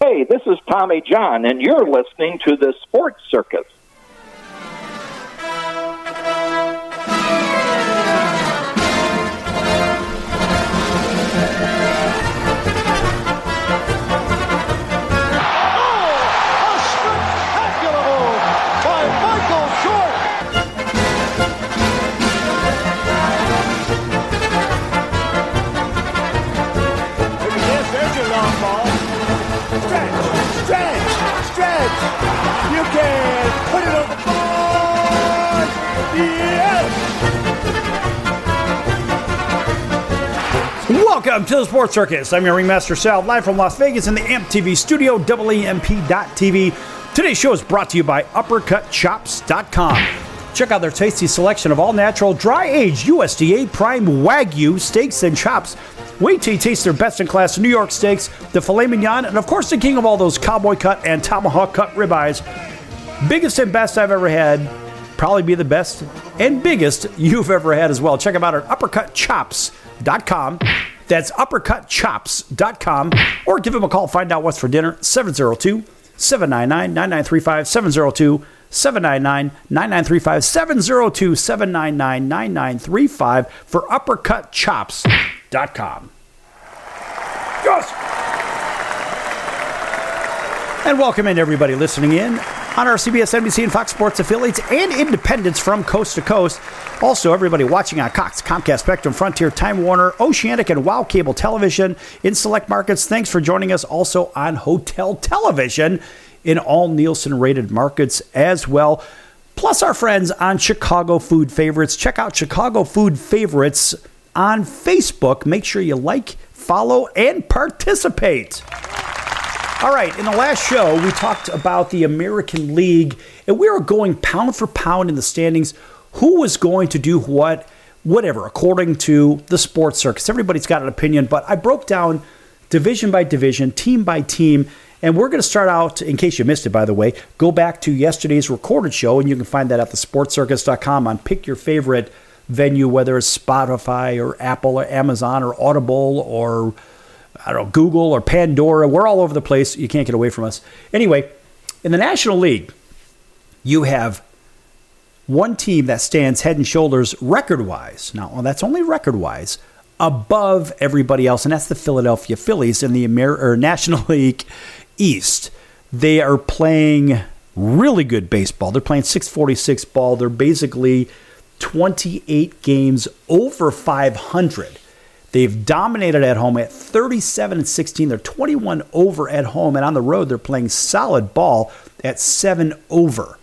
Hey, this is Tommy John, and you're listening to the Sports Circus. You can put it on the board! Yes! Welcome to the Sports Circus. I'm your Ringmaster Sal, live from Las Vegas in the AMP-TV studio, AMP.TV. Today's show is brought to you by UppercutChops.com. Check out their tasty selection of all-natural, dry-aged USDA prime Wagyu steaks and chops. Wait till you taste their best-in-class New York steaks, the filet mignon, and of course the king of all those cowboy cut and tomahawk cut ribeyes. Biggest and best I've ever had. Probably be the best and biggest you've ever had as well. Check them out at UppercutChops.com. That's UppercutChops.com. Or give them a call. Find out what's for dinner. 702-799-9935. 702-799-9935. 702-799-9935 for UppercutChops.com. Yes! And welcome in everybody listening in on our CBS, NBC, and Fox Sports affiliates and independents from coast to coast. Also, everybody watching on Cox, Comcast, Spectrum, Frontier, Time Warner, Oceanic, and WOW Cable Television in select markets. Thanks for joining us also on Hotel Television in all Nielsen-rated markets as well. Plus our friends on Chicago Food Favorites. Check out Chicago Food Favorites on Facebook. Make sure you like, follow, and participate. All right, in the last show, we talked about the American League, and we were going pound for pound in the standings. Who was going to do what, whatever, according to the Sports Circus. Everybody's got an opinion, but I broke down division by division, team by team, and we're going to start out, in case you missed it, by the way, go back to yesterday's recorded show, and you can find that at thesportscircus.com on Pick Your Favorite venue, whether it's Spotify or Apple or Amazon or Audible or I don't know, Google or Pandora. We're all over the place. You can't get away from us. Anyway, in the National League, you have one team that stands head and shoulders record-wise. Now, that's only record-wise, above everybody else, and that's the Philadelphia Phillies in the National League East. They are playing really good baseball. They're playing .646 ball. They're basically 28 games over 500. They've dominated at home at 37-16. They're 21 over at home, and on the road they're playing solid ball at 7 over.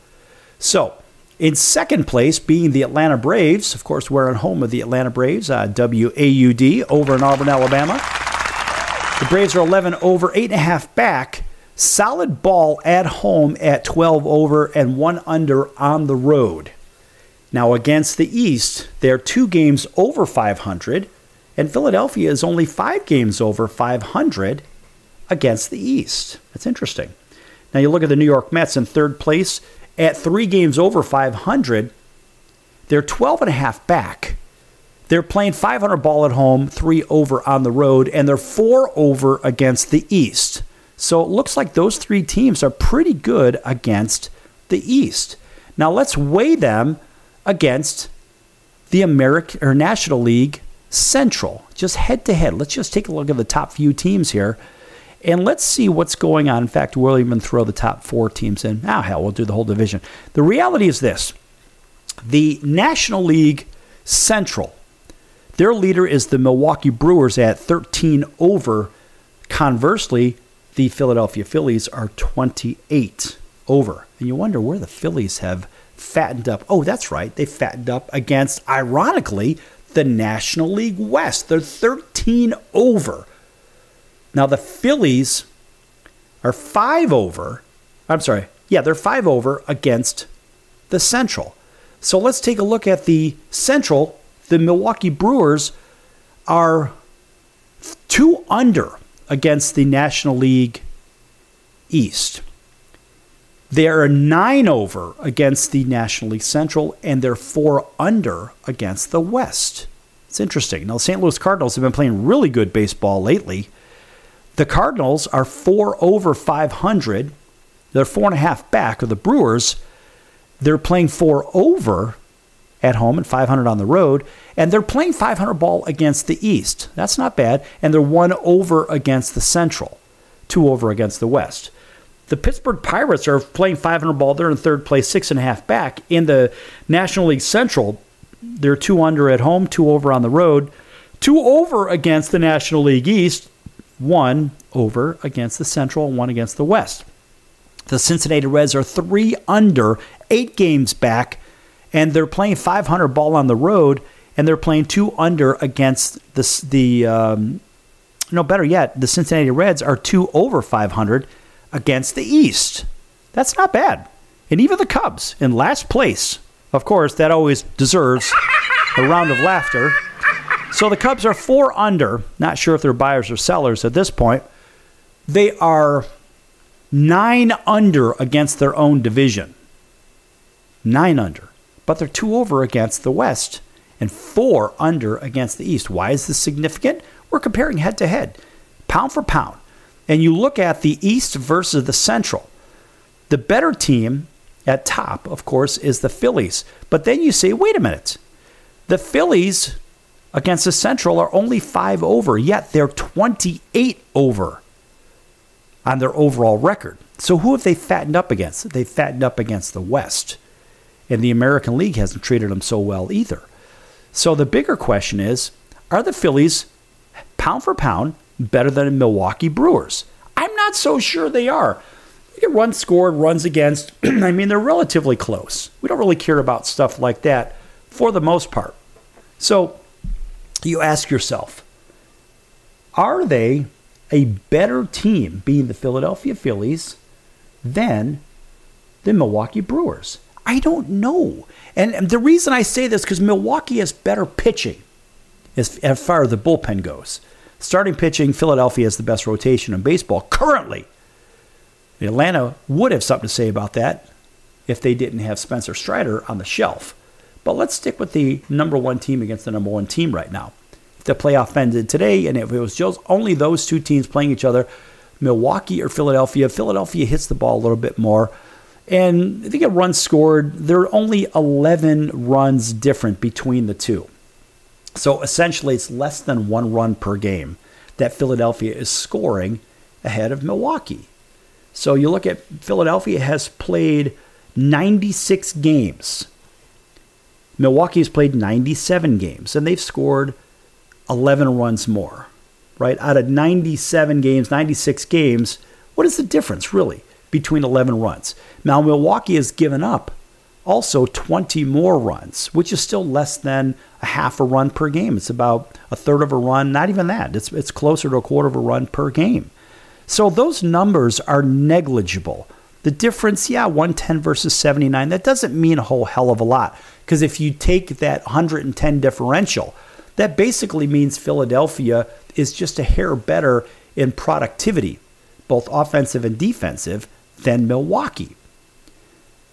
So, in second place being the Atlanta Braves. Of course, we're at home of the Atlanta Braves, WAUD, over in Auburn, Alabama. The Braves are 11 over, 8.5 back. Solid ball at home at 12 over and 1 under on the road. Now, against the East, they're 2 games over 500. And Philadelphia is only 5 games over 500 against the East. That's interesting. Now you look at the New York Mets in third place at 3 games over 500. They're 12.5 back. They're playing 500 ball at home, 3 over on the road, and they're 4 over against the East. So it looks like those 3 teams are pretty good against the East. Now let's weigh them against the National League Central, just head to head. Let's just take a look at the top few teams here, and let's see what's going on. In fact, we'll even throw the top 4 teams in. Oh, hell, we'll do the whole division. The reality is this. The National League Central, their leader is the Milwaukee Brewers at 13 over. Conversely, the Philadelphia Phillies are 28 over. And you wonder where the Phillies have fattened up. Oh, that's right. They fattened up against, ironically, the National League West. They're 13 over. Now, the Phillies are 5 over. They're 5 over against the Central. So let's take a look at the Central. The Milwaukee Brewers are 2 under against the National League East. They are 9 over against the National League Central, and they're 4 under against the West. It's interesting. Now, the St. Louis Cardinals have been playing really good baseball lately. The Cardinals are 4 over 500. They're 4.5 back of the Brewers. They're playing 4 over at home and 500 on the road. And they're playing 500 ball against the East. That's not bad. And they're 1 over against the Central, 2 over against the West. The Pittsburgh Pirates are playing 500 ball. They're in third place, 6.5 back. In the National League Central, they're 2 under at home, 2 over on the road. 2 over against the National League East, 1 over against the Central, and 1 against the West. The Cincinnati Reds are 3 under, 8 games back, and they're playing 500 ball on the road, and they're playing 2 under against better yet, the Cincinnati Reds are 2 over 500 against the East. That's not bad. And even the Cubs in last place. Of course, that always deserves a round of laughter. So the Cubs are 4 under. Not sure if they're buyers or sellers at this point. They are 9 under against their own division. 9 under. But they're 2 over against the West and 4 under against the East. Why is this significant? We're comparing head to head, pound for pound. And you look at the East versus the Central. The better team at top, of course, is the Phillies. But then you say, wait a minute. The Phillies against the Central are only 5 over, yet they're 28 over on their overall record. So who have they fattened up against? They've fattened up against the West. And the American League hasn't treated them so well either. So the bigger question is, are the Phillies, pound for pound, better than the Milwaukee Brewers? I'm not so sure they are. You get runs scored, runs against. I mean, they're relatively close. We don't really care about stuff like that for the most part. So you ask yourself, are they a better team, being the Philadelphia Phillies, than the Milwaukee Brewers? I don't know. And the reason I say this, because Milwaukee has better pitching as far as the bullpen goes. Starting pitching, Philadelphia has the best rotation in baseball currently. Atlanta would have something to say about that if they didn't have Spencer Strider on the shelf. But let's stick with the number 1 team against the number 1 team right now. If the playoff ended today, and if it was just only those 2 teams playing each other, Milwaukee or Philadelphia, Philadelphia hits the ball a little bit more. And they get runs scored. There are only 11 runs different between the two. So essentially, it's less than 1 run per game that Philadelphia is scoring ahead of Milwaukee. So you look at Philadelphia has played 96 games. Milwaukee has played 97 games, and they've scored 11 runs more. Right? Out of 97 games, 96 games, what is the difference, really, between 11 runs? Now, Milwaukee has given up also 20 more runs, which is still less than a half a run per game. It's about a third of a run, not even that. It's closer to a quarter of a run per game. So those numbers are negligible. The difference, 110 versus 79, that doesn't mean a whole hell of a lot. Because if you take that 110 differential, that basically means Philadelphia is just a hair better in productivity, both offensive and defensive, than Milwaukee.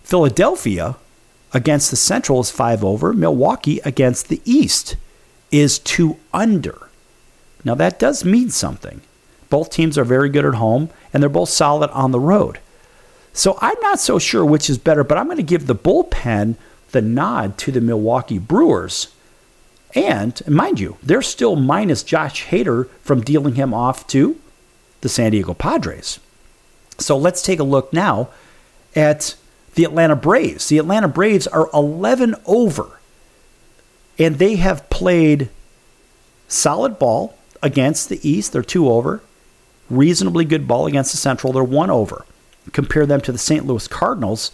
Philadelphia against the Central is 5 over. Milwaukee against the East is 2 under. Now that does mean something. Both teams are very good at home, and they're both solid on the road. So I'm not so sure which is better, but I'm going to give the bullpen the nod to the Milwaukee Brewers. And mind you, they're still minus Josh Hader from dealing him off to the San Diego Padres. So let's take a look now at the Atlanta Braves. The Atlanta Braves are 11 over, and they have played solid ball against the East. They're 2 over. Reasonably good ball against the Central. They're 1 over. Compare them to the St. Louis Cardinals.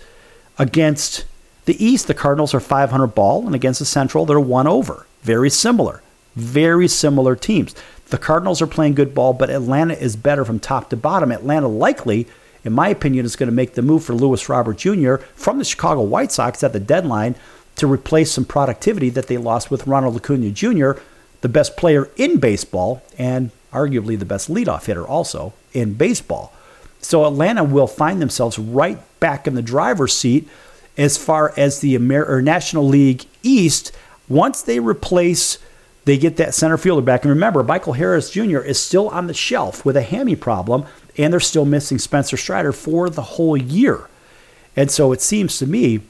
Against the East, the Cardinals are 500 ball, and against the Central, they're 1 over. Very similar. Very similar teams. The Cardinals are playing good ball, but Atlanta is better from top to bottom. Atlanta likely, in my opinion, is going to make the move for Lewis Robert Jr. from the Chicago White Sox at the deadline to replace some productivity that they lost with Ronald Acuna Jr., the best player in baseball and arguably the best leadoff hitter also in baseball. So Atlanta will find themselves right back in the driver's seat as far as the National League East once they replace they get that center fielder back. And remember, Michael Harris Jr. is still on the shelf with a hammy problem, and they're still missing Spencer Strider for the whole year. And so it seems to me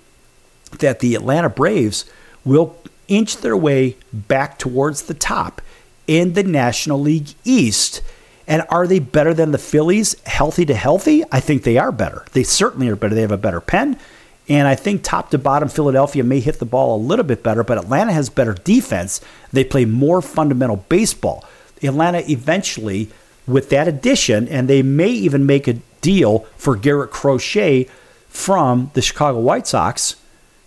that the Atlanta Braves will inch their way back towards the top in the National League East. And are they better than the Phillies, healthy to healthy? I think they are better. They certainly are better. They have a better pen. And I think top to bottom, Philadelphia may hit the ball a little bit better, but Atlanta has better defense. They play more fundamental baseball. Atlanta eventually, with that addition, and they may even make a deal for Garrett Crochet from the Chicago White Sox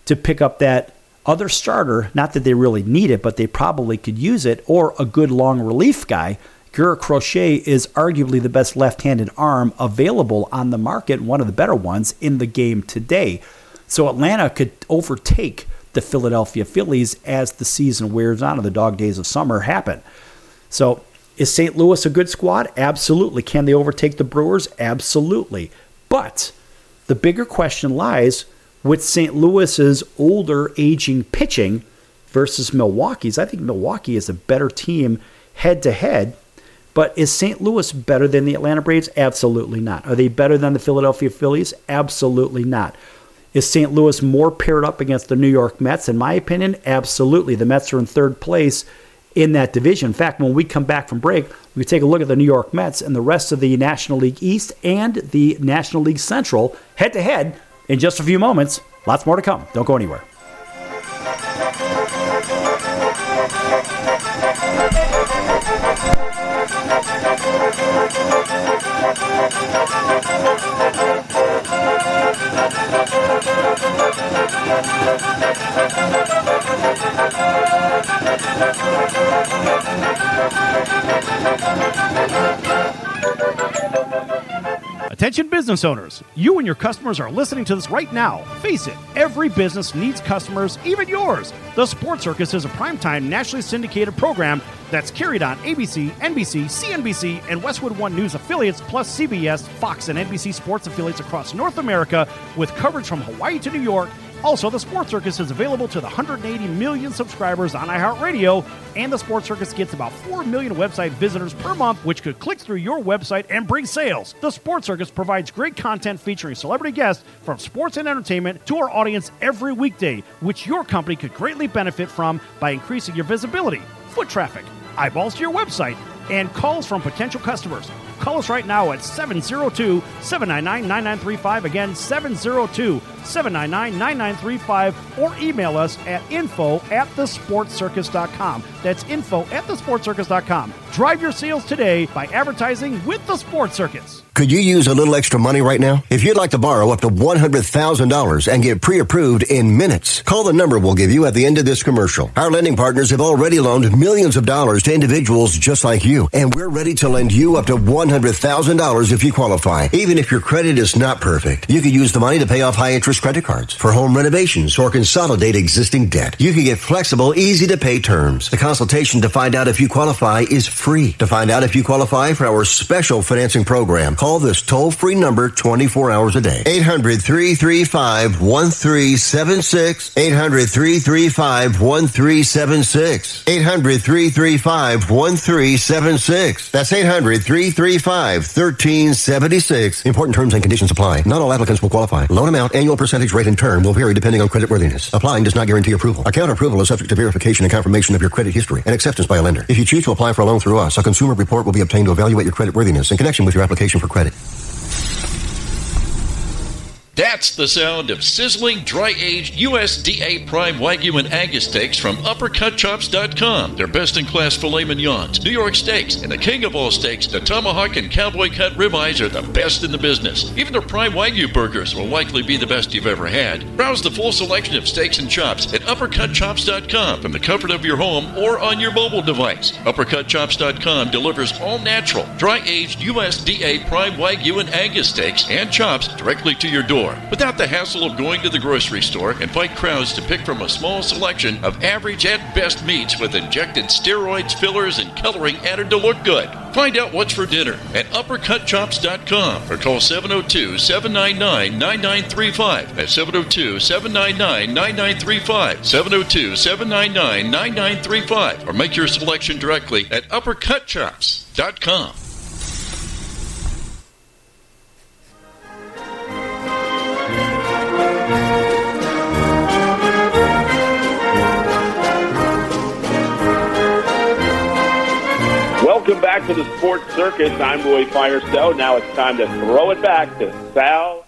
to pick up that other starter. Not that they really need it, but they probably could use it, or a good long relief guy. Garrett Crochet is arguably the best left-handed arm available on the market, one of the better ones in the game today. So Atlanta could overtake the Philadelphia Phillies as the season wears on and the dog days of summer happen. So is St. Louis a good squad? Absolutely. Can they overtake the Brewers? Absolutely. But the bigger question lies with St. Louis's older, aging pitching versus Milwaukee's. I think Milwaukee is a better team head-to-head. But is St. Louis better than the Atlanta Braves? Absolutely not. Are they better than the Philadelphia Phillies? Absolutely not. Is St. Louis more paired up against the New York Mets? In my opinion, absolutely. The Mets are in third place in that division. In fact, when we come back from break, we take a look at the New York Mets and the rest of the National League East and the National League Central head-to-head in just a few moments. Lots more to come. Don't go anywhere. Attention business owners, you and your customers are listening to this right now. Face it, every business needs customers, even yours. The Sports Circus is a primetime nationally syndicated program that's carried on ABC, NBC, CNBC, and Westwood One News affiliates, plus CBS, Fox, and NBC sports affiliates across North America, with coverage from Hawaii to New York. Also, the Sports Circus is available to the 180 million subscribers on iHeartRadio, and the Sports Circus gets about 4 million website visitors per month, which could click through your website and bring sales. The Sports Circus provides great content featuring celebrity guests from sports and entertainment to our audience every weekday, which your company could greatly benefit from by increasing your visibility, foot traffic, eyeballs to your website, and calls from potential customers. Call us right now at 702-799-9935. Again, 702-799-9935. Or email us at info@thesportscircus.com. That's info@thesportscircus.com. Drive your sales today by advertising with the Sports Circus. Could you use a little extra money right now? If you'd like to borrow up to $100,000 and get pre-approved in minutes, call the number we'll give you at the end of this commercial. Our lending partners have already loaned millions of dollars to individuals just like you, and we're ready to lend you up to $100,000 if you qualify. Even if your credit is not perfect, you could use the money to pay off high-interest credit cards, for home renovations, or consolidate existing debt. You can get flexible, easy-to-pay terms. The consultation to find out if you qualify is free. To find out if you qualify for our special financing program, call this toll-free number 24 hours a day. 800-335-1376. 800-335-1376. 800-335-1376. That's 800-335-1376. Important terms and conditions apply. Not all applicants will qualify. Loan amount, annual percentage rate, and term will vary depending on creditworthiness. Applying does not guarantee approval. Account approval is subject to verification and confirmation of your credit history and acceptance by a lender. If you choose to apply for a loan through us, a consumer report will be obtained to evaluate your creditworthiness in connection with your application for credit. That's the sound of sizzling, dry-aged USDA Prime Wagyu and Angus steaks from UppercutChops.com. Their best-in-class filet mignons, New York steaks, and the king of all steaks, the tomahawk and cowboy cut ribeyes are the best in the business. Even their Prime Wagyu burgers will likely be the best you've ever had. Browse the full selection of steaks and chops at UppercutChops.com from the comfort of your home or on your mobile device. UppercutChops.com delivers all-natural, dry-aged USDA Prime Wagyu and Angus steaks and chops directly to your door. store without the hassle of going to the grocery store and fight crowds to pick from a small selection of average at best meats with injected steroids, fillers, and coloring added to look good. Find out what's for dinner at uppercutchops.com or call 702-799-9935. That's 702-799-9935. 702-799-9935. Or make your selection directly at uppercutchops.com. Welcome back to the Sports Circus. I'm Roy Firestone. Now it's time to throw it back to Sal.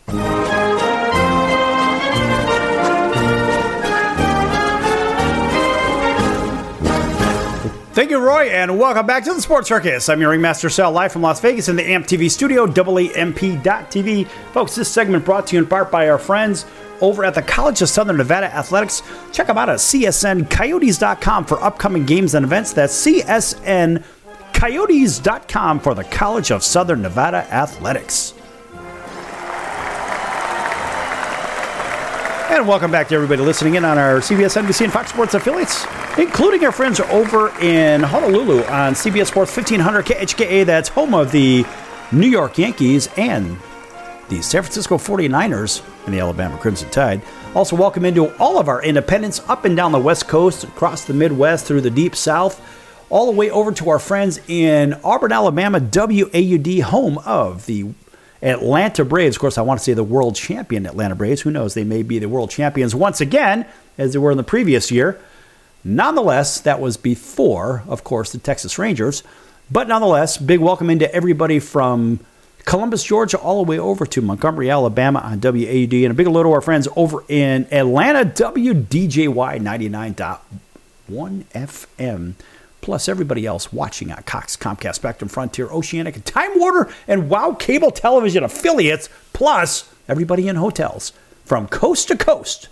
Thank you, Roy, and welcome back to the Sports Circus. I'm your Ringmaster Sal, live from Las Vegas in the AMP TV studio, AAMP.TV. Folks, this segment brought to you in part by our friends over at the College of Southern Nevada Athletics. Check them out at csncoyotes.com for upcoming games and events. That's csncoyotes.com for the College of Southern Nevada Athletics. And welcome back to everybody listening in on our CBS, NBC, and Fox Sports affiliates, including our friends over in Honolulu on CBS Sports 1500 KHKA. That's home of the New York Yankees and the San Francisco 49ers and the Alabama Crimson Tide. Also, welcome into all of our independents up and down the West Coast, across the Midwest, through the Deep South, all the way over to our friends in Auburn, Alabama, WAUD, home of the Atlanta Braves. Of course, I want to say the world champion Atlanta Braves. Who knows? They may be the world champions once again, as they were in the previous year. Nonetheless, that was before, of course, the Texas Rangers. But nonetheless, big welcome into everybody from Columbus, Georgia, all the way over to Montgomery, Alabama on WAUD. And a big hello to our friends over in Atlanta, WDJY 99.1 FM. Plus everybody else watching on Cox, Comcast, Spectrum, Frontier, Oceanic, and Time Warner, and WOW Cable Television affiliates, plus everybody in hotels from coast to coast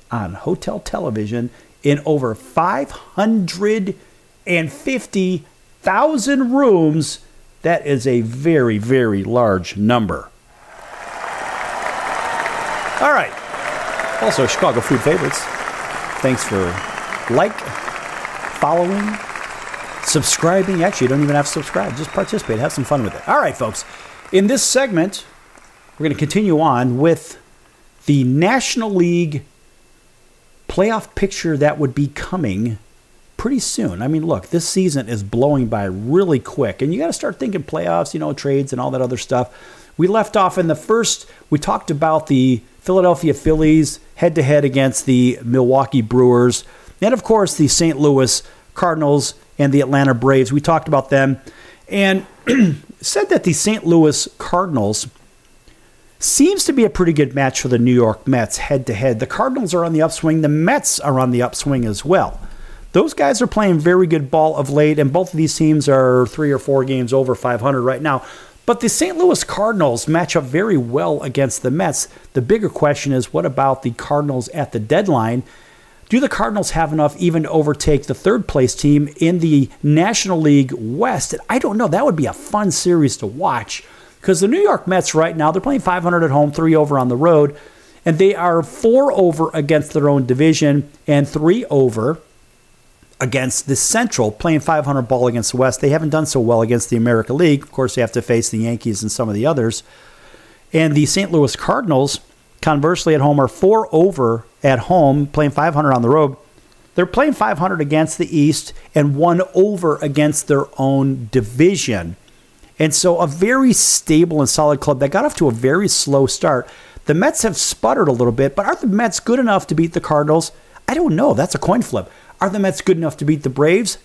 on hotel television in over 550,000 rooms. That is a very, very large number. All right. Also, Chicago Food Favorites. Thanks for following, subscribing. Actually, you don't even have to subscribe. Just participate. Have some fun with it. All right, folks. In this segment, we're going to continue on with the National League playoff picture that would be coming pretty soon. I mean, look, this season is blowing by really quick, and you got to start thinking playoffs, trades and all that other stuff. We left off in the first, we talked about the Philadelphia Phillies head-to-head against the Milwaukee Brewers, and of course the St. Louis Cardinals and the Atlanta Braves. We talked about them and said that the St. Louis Cardinals seems to be a pretty good match for the New York Mets head-to-head. The Cardinals are on the upswing. The Mets are on the upswing as well. Those guys are playing very good ball of late, and both of these teams are 3 or 4 games over 500 right now. But the St. Louis Cardinals match up very well against the Mets. The bigger question is, what about the Cardinals at the deadline? Do the Cardinals have enough even to overtake the third-place team in the National League West? I don't know. That would be a fun series to watch, because the New York Mets right now, they're playing 500 at home, 3 over on the road, and they are 4 over against their own division and 3 over against the Central, playing 500 ball against the West. They haven't done so well against the American League. Of course, they have to face the Yankees and some of the others. And the St. Louis Cardinals, conversely at home, are 4 over at home, playing 500 on the road. They're playing 500 against the East and 1 over against their own division. And so a very stable and solid club that got off to a very slow start. The Mets have sputtered a little bit, but are the Mets good enough to beat the Cardinals? I don't know. That's a coin flip. Are the Mets good enough to beat the Braves?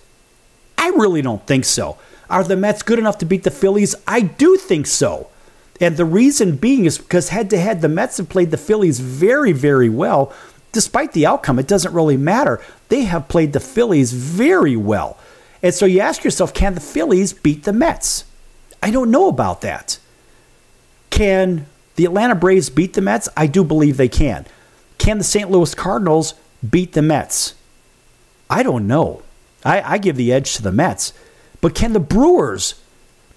I really don't think so. Are the Mets good enough to beat the Phillies? I do think so. And the reason being is because head-to-head, the Mets have played the Phillies very, very well. Despite the outcome, it doesn't really matter. They have played the Phillies very well. And so you ask yourself, can the Phillies beat the Mets? I don't know about that. Can the Atlanta Braves beat the Mets? I do believe they can. Can the St. Louis Cardinals beat the Mets? I don't know. I give the edge to the Mets. But can the Brewers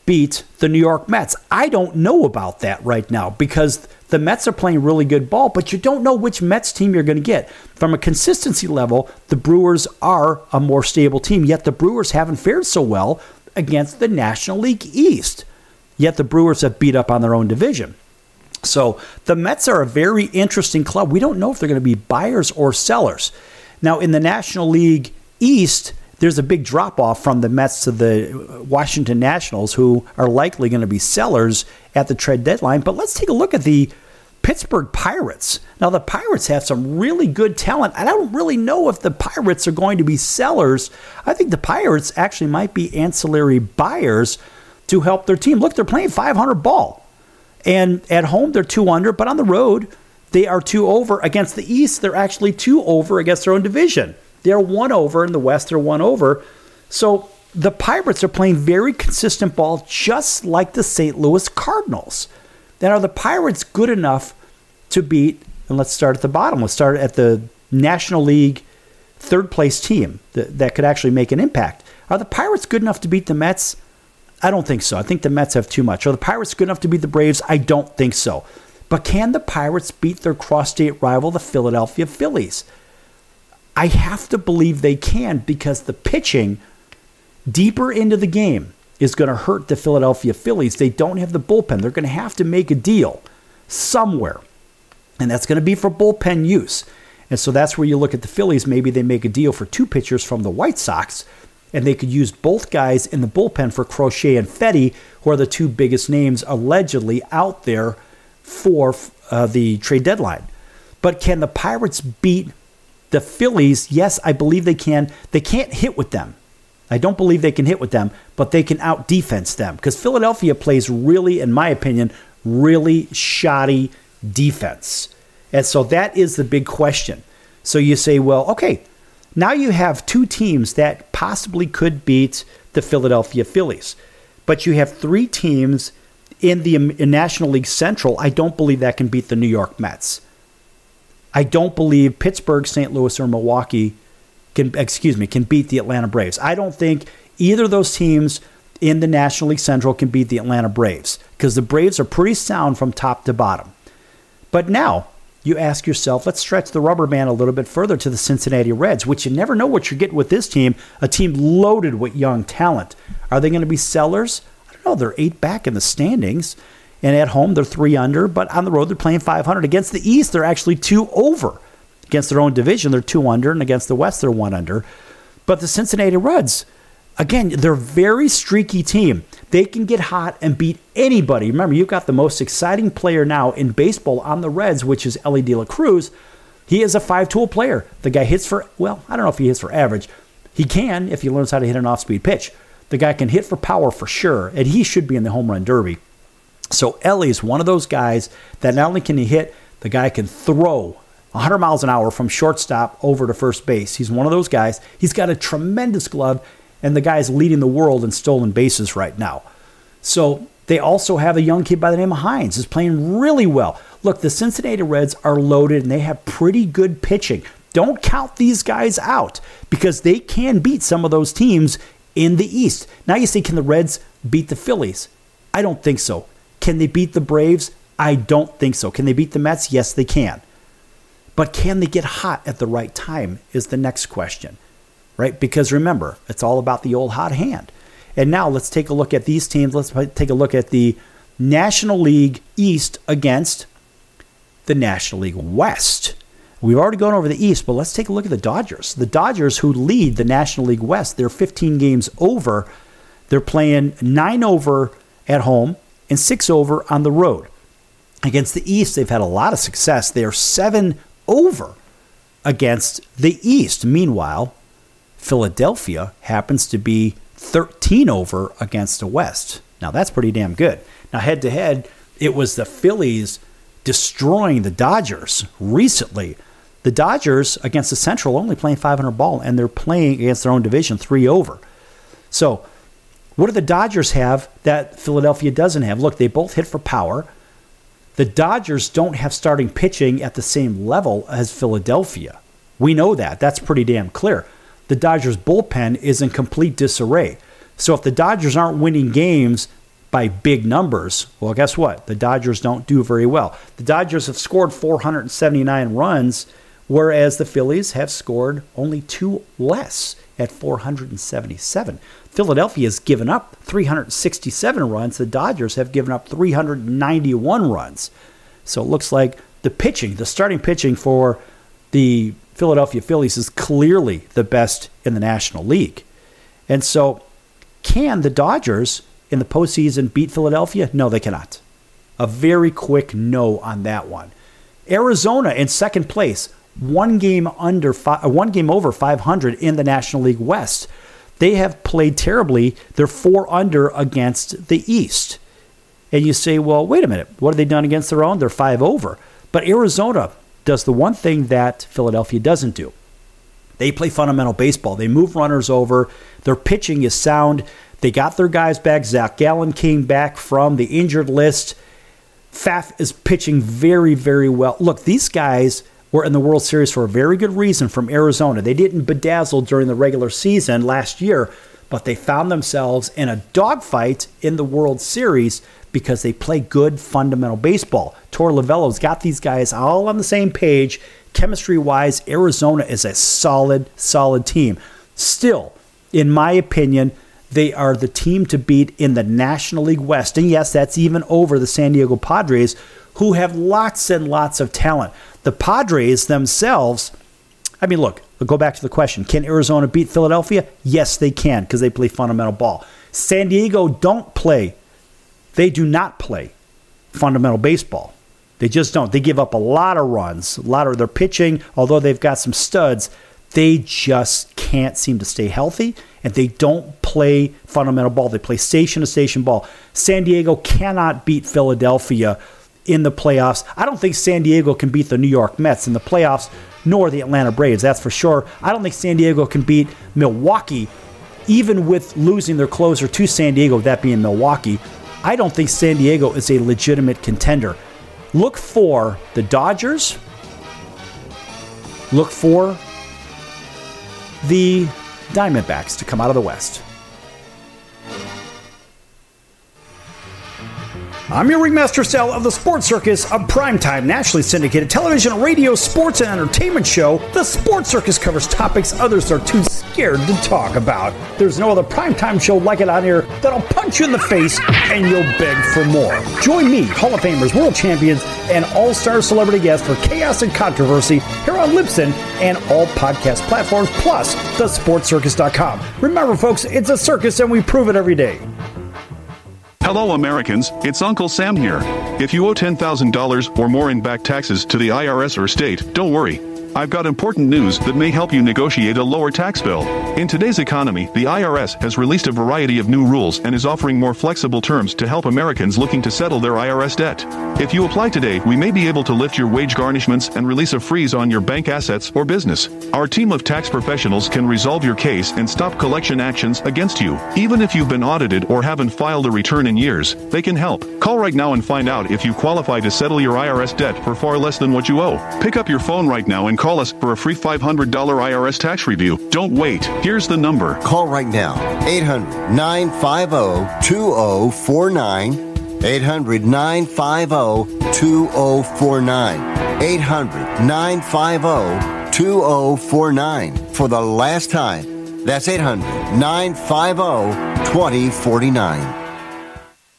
beat the New York Mets? I don't know about that right now because the Mets are playing really good ball, but you don't know which Mets team you're going to get. From a consistency level, the Brewers are a more stable team, yet the Brewers haven't fared so well against the National League East. Yet the Brewers have beat up on their own division. So the Mets are a very interesting club. We don't know if they're going to be buyers or sellers. Now, in the National League East, there's a big drop-off from the Mets to the Washington Nationals, who are likely going to be sellers at the trade deadline. But let's take a look at the Pittsburgh Pirates. Now, the Pirates have some really good talent. I don't really know if the Pirates are going to be sellers. I think the Pirates actually might be ancillary buyers to help their team. Look, they're playing 500 ball. And at home, they're 2 under, but on the road, they are 2 over. Against the East, they're actually 2 over against their own division. They're 1 over. In the West, they're 1 over. So the Pirates are playing very consistent ball, just like the St. Louis Cardinals. Then are the Pirates good enough to beat, and let's start at the bottom. Let's start at the National League third-place team that could actually make an impact. Are the Pirates good enough to beat the Mets? I don't think so. I think the Mets have too much. Are the Pirates good enough to beat the Braves? I don't think so. But can the Pirates beat their cross-state rival, the Philadelphia Phillies? I have to believe they can because the pitching deeper into the game is going to hurt the Philadelphia Phillies. They don't have the bullpen. They're going to have to make a deal somewhere, and that's going to be for bullpen use. And so that's where you look at the Phillies. Maybe they make a deal for 2 pitchers from the White Sox, and they could use both guys in the bullpen for Crochet and Fetty, who are the 2 biggest names allegedly out there for the trade deadline. But can the Pirates beat the Phillies? Yes, I believe they can. They can't hit with them. I don't believe they can hit with them, but they can out-defense them because Philadelphia plays really, in my opinion, really shoddy defense. And so that is the big question. So you say, well, okay, now you have 2 teams that possibly could beat the Philadelphia Phillies, but you have 3 teams in the National League Central. I don't believe that can beat the New York Mets. I don't believe Pittsburgh, St. Louis, or Milwaukee can beat the Atlanta Braves. I don't think either of those teams in the National League Central can beat the Atlanta Braves because the Braves are pretty sound from top to bottom. But now you ask yourself, let's stretch the rubber band a little bit further to the Cincinnati Reds, which you never know what you're getting with this team, a team loaded with young talent. Are they going to be sellers? I don't know. They're 8 back in the standings. And at home, they're 3 under, but on the road, they're playing 500. Against the East, they're actually 2 over. Against their own division, they're 2 under, and against the West, they're 1 under. But the Cincinnati Reds, again, they're a very streaky team. They can get hot and beat anybody. Remember, you've got the most exciting player now in baseball on the Reds, which is Ellie De La Cruz. He is a 5-tool player. The guy hits for, well, I don't know if he hits for average. He can if he learns how to hit an off-speed pitch. The guy can hit for power for sure, and he should be in the home run derby. So Ellie is one of those guys that not only can he hit, the guy can throw 100 miles an hour from shortstop over to first base. He's one of those guys. He's got a tremendous glove, and the guy's leading the world in stolen bases right now. So they also have a young kid by the name of Hines who's playing really well. Look, the Cincinnati Reds are loaded, and they have pretty good pitching. Don't count these guys out because they can beat some of those teams in the East. Now you say, can the Reds beat the Phillies? I don't think so. Can they beat the Braves? I don't think so. Can they beat the Mets? Yes, they can. But can they get hot at the right time is the next question, right? Because remember, it's all about the old hot hand. And now let's take a look at these teams. Let's take a look at the National League East against the National League West. We've already gone over the East, but let's take a look at the Dodgers. The Dodgers, who lead the National League West, they're 15 games over. They're playing 9 over at home and 6 over on the road. Against the East, they've had a lot of success. They are 7 over against the East. Meanwhile, Philadelphia happens to be 13 over against the West. Now, that's pretty damn good. Now, head-to-head, it was the Phillies destroying the Dodgers recently. The Dodgers against the Central only playing 500 ball, and they're playing against their own division 3 over. So, what do the Dodgers have that Philadelphia doesn't have? Look, they both hit for power. The Dodgers don't have starting pitching at the same level as Philadelphia. We know that. That's pretty damn clear. The Dodgers bullpen is in complete disarray. So if the Dodgers aren't winning games by big numbers. Well, guess what? The Dodgers don't do very well. The Dodgers have scored 479 runs, whereas the Phillies have scored only 2 less at 477. Philadelphia has given up 367 runs. The Dodgers have given up 391 runs. So it looks like the pitching, the starting pitching for the Philadelphia Phillies is clearly the best in the National League. And so can the Dodgers in the postseason beat Philadelphia? No, they cannot. A very quick no on that one. Arizona in second place, one game over 500 in the National League West. They have played terribly. They're 4 under against the East. And you say, well, wait a minute. What have they done against their own? They're 5 over. But Arizona does the one thing that Philadelphia doesn't do. They play fundamental baseball. They move runners over. Their pitching is sound. They got their guys back. Zach Gallen came back from the injured list. Pfaff is pitching very, very well. Look, these guys were in the World Series for a very good reason from Arizona. They didn't bedazzle during the regular season last year, but they found themselves in a dogfight in the World Series because they play good fundamental baseball. Torey Lovullo's got these guys all on the same page. Chemistry-wise, Arizona is a solid, solid team. Still, in my opinion, they are the team to beat in the National League West. And yes, that's even over the San Diego Padres, who have lots and lots of talent. The Padres themselves, I mean, look, we'll go back to the question. Can Arizona beat Philadelphia? Yes, they can, because they play fundamental ball. San Diego they do not play fundamental baseball. They just don't. They give up a lot of runs. A lot of their pitching, although they've got some studs, they just can't seem to stay healthy, and they don't play fundamental ball. They play station-to-station ball. San Diego cannot beat Philadelphia in the playoffs. I don't think San Diego can beat the New York Mets in the playoffs, nor the Atlanta Braves, that's for sure. I don't think San Diego can beat Milwaukee, even with losing their closer to San Diego, that being Milwaukee. I don't think San Diego is a legitimate contender. Look for the Dodgers. Look for the Diamondbacks to come out of the West. I'm your Ringmaster Sal of the Sports Circus, a primetime nationally syndicated television, radio, sports, and entertainment show. The Sports Circus covers topics others are too scared to talk about. There's no other primetime show like it on here that'll punch you in the face and you'll beg for more. Join me, Hall of Famers, world champions, and all-star celebrity guests for chaos and controversy here on Libsyn and all podcast platforms, plus thesportscircus.com. Remember, folks, it's a circus and we prove it every day. Hello, Americans. It's Uncle Sam here. If you owe $10,000 or more in back taxes to the IRS or state, don't worry. I've got important news that may help you negotiate a lower tax bill. In today's economy, the IRS has released a variety of new rules and is offering more flexible terms to help Americans looking to settle their IRS debt. If you apply today, we may be able to lift your wage garnishments and release a freeze on your bank assets or business. Our team of tax professionals can resolve your case and stop collection actions against you. Even if you've been audited or haven't filed a return in years, they can help. Call right now and find out if you qualify to settle your IRS debt for far less than what you owe. Pick up your phone right now and call us for a free $500 IRS tax review. Don't wait. Here's the number. Call right now. 800-950-2049. 800-950-2049. 800-950-2049. For the last time. That's 800-950-2049.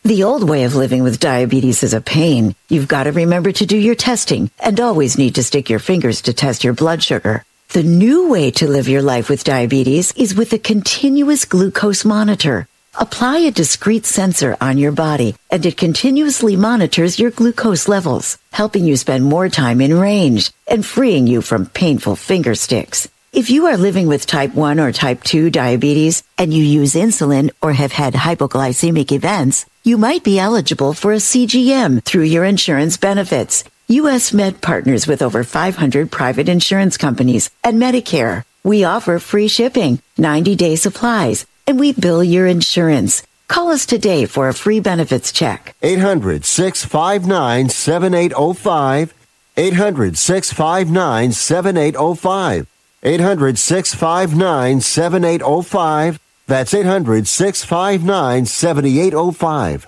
The old way of living with diabetes is a pain. You've got to remember to do your testing and always need to stick your fingers to test your blood sugar. The new way to live your life with diabetes is with a continuous glucose monitor. Apply a discrete sensor on your body, and it continuously monitors your glucose levels, helping you spend more time in range and freeing you from painful finger sticks. If you are living with type 1 or type 2 diabetes and you use insulin or have had hypoglycemic events, you might be eligible for a CGM through your insurance benefits. U.S. Med partners with over 500 private insurance companies and Medicare. We offer free shipping, 90-day supplies, and we bill your insurance. Call us today for a free benefits check. 800-659-7805. 800-659-7805. 800-659-7805. That's 800-659-7805.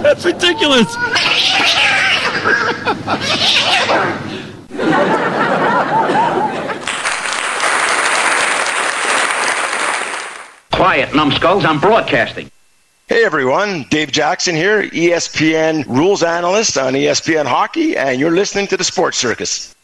That's ridiculous. Quiet, numbskulls, I'm broadcasting. Hey everyone, Dave Jackson here, ESPN rules analyst on ESPN Hockey, and you're listening to the Sports Circus.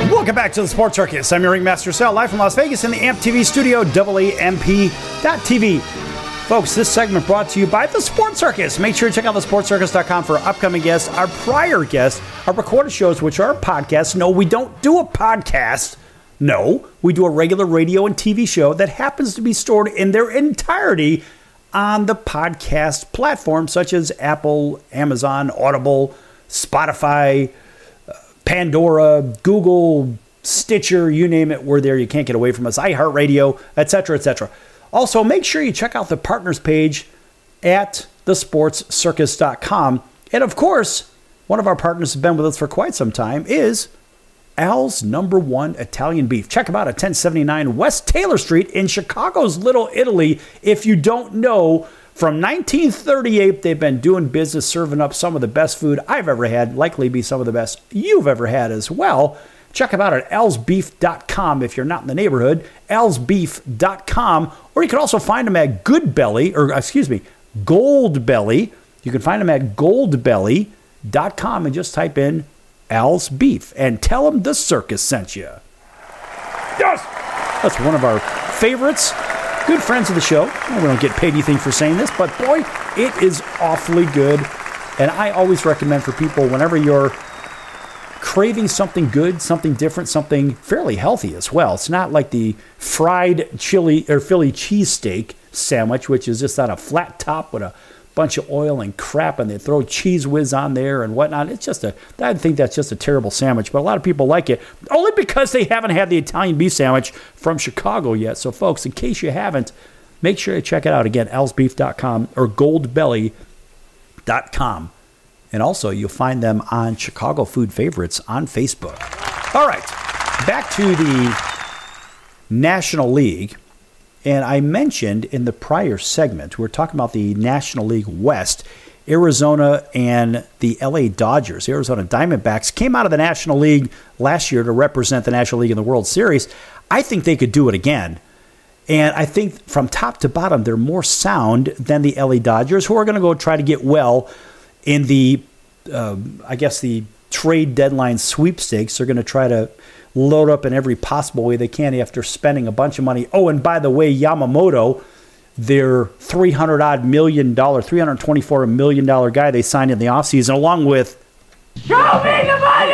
Welcome back to the Sports Circus. I'm your Ringmaster Sal, live from Las Vegas in the AMP TV studio, AAMP.TV. Folks, this segment brought to you by the Sports Circus. Make sure you check out thesportscircus.com for our upcoming guests, our prior guests, our recorded shows, which are podcasts. No, we don't do a podcast. No, we do a regular radio and TV show that happens to be stored in their entirety on the podcast platforms such as Apple, Amazon, Audible, Spotify, Pandora, Google, Stitcher, you name it, we're there. You can't get away from us. iHeartRadio, etc., etc. Also, make sure you check out the partners page at thesportscircus.com. And of course, one of our partners who's been with us for quite some time is Al's Number One Italian Beef. Check them out at 1079 West Taylor Street in Chicago's Little Italy. If you don't know, from 1938, they've been doing business, serving up some of the best food I've ever had, likely be some of the best you've ever had as well. Check them out at alsbeef.com if you're not in the neighborhood, alsbeef.com. Or you can also find them at Goldbelly. You can find them at goldbelly.com and just type in Al's Beef and tell them the circus sent you. Yes! That's one of our favorites. Good friends of the show. Well, we don't get paid anything for saying this, but boy, it is awfully good. And I always recommend for people, whenever you're craving something good, something different, something fairly healthy as well. It's not like the fried chili or Philly cheesesteak sandwich, which is just on a flat top with a bunch of oil and crap, and they throw Cheese Whiz on there and whatnot. I think that's just a terrible sandwich, but a lot of people like it, only because they haven't had the Italian beef sandwich from Chicago yet. So folks, in case you haven't, make sure you check it out. Again, alsbeef.com or goldbelly.com. And also, you'll find them on Chicago Food Favorites on Facebook. All right, back to the National League. And I mentioned in the prior segment, we were talking about the National League West, Arizona and the LA Dodgers. Arizona Diamondbacks came out of the National League last year to represent the National League in the World Series. I think they could do it again. And I think from top to bottom, they're more sound than the LA Dodgers, who are going to go try to get well in the, the trade deadline sweepstakes. They're going to try to load up in every possible way they can after spending a bunch of money. Oh, and by the way, Yamamoto, their $324 million guy they signed in the offseason, along with Show me the money!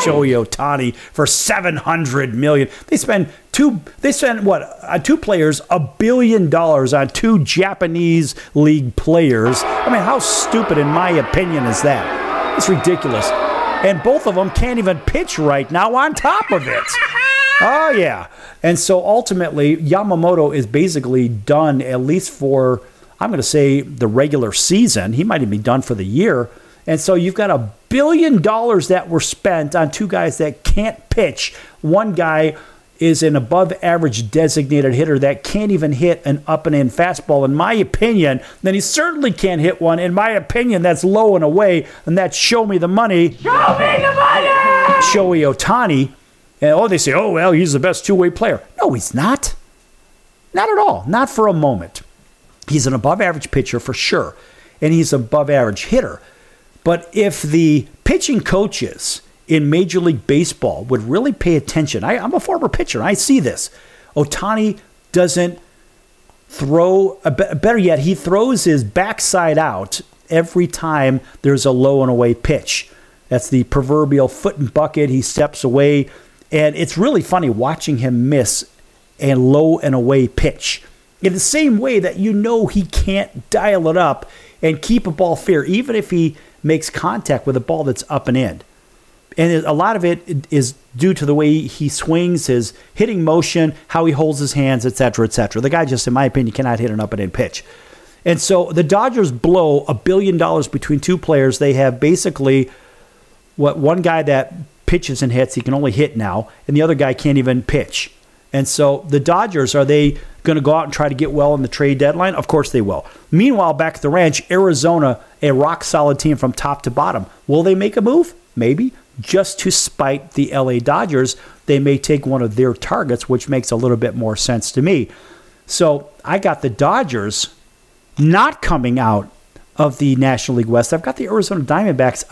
Shohei Ohtani for $700 million. They spend two players $1 billion on two Japanese league players. I mean, how stupid, in my opinion, is that? It's ridiculous. And both of them can't even pitch right now on top of it. Oh, yeah. And so ultimately, Yamamoto is basically done, at least for, I'm going to say, the regular season. He might even be done for the year. And so you've got $1 billion that were spent on two guys that can't pitch. One guy is an above-average designated hitter that can't even hit an up-and-in fastball, in my opinion. Then he certainly can't hit one, in my opinion, that's low and away, and that's Show Me the Money. Show me the money! Shohei Ohtani. And they say, oh, well, he's the best two-way player. No, he's not. Not at all. Not for a moment. He's an above-average pitcher for sure, and he's an above-average hitter. But if the pitching coaches in Major League Baseball would really pay attention, I'm a former pitcher, I see this. Ohtani doesn't throw, better yet, he throws his backside out every time there's a low and away pitch. That's the proverbial foot and bucket. He steps away, and it's really funny watching him miss a low and away pitch. In the same way that he can't dial it up and keep a ball fair, even if he makes contact with a ball that's up and in. And a lot of it is due to the way he swings, his hitting motion, how he holds his hands, et cetera, et cetera. The guy just, in my opinion, cannot hit an up and in pitch. And so the Dodgers blow $1 billion between two players. They have basically one guy that pitches and hits, he can only hit now, and the other guy can't even pitch. And so the Dodgers, are they going to go out and try to get well in the trade deadline? Of course they will. Meanwhile, back at the ranch, Arizona, a rock-solid team from top to bottom. Will they make a move? Maybe. Just to spite the LA Dodgers, they may take one of their targets, which makes a little bit more sense to me. So I got the Dodgers not coming out of the National League West. I've got the Arizona Diamondbacks,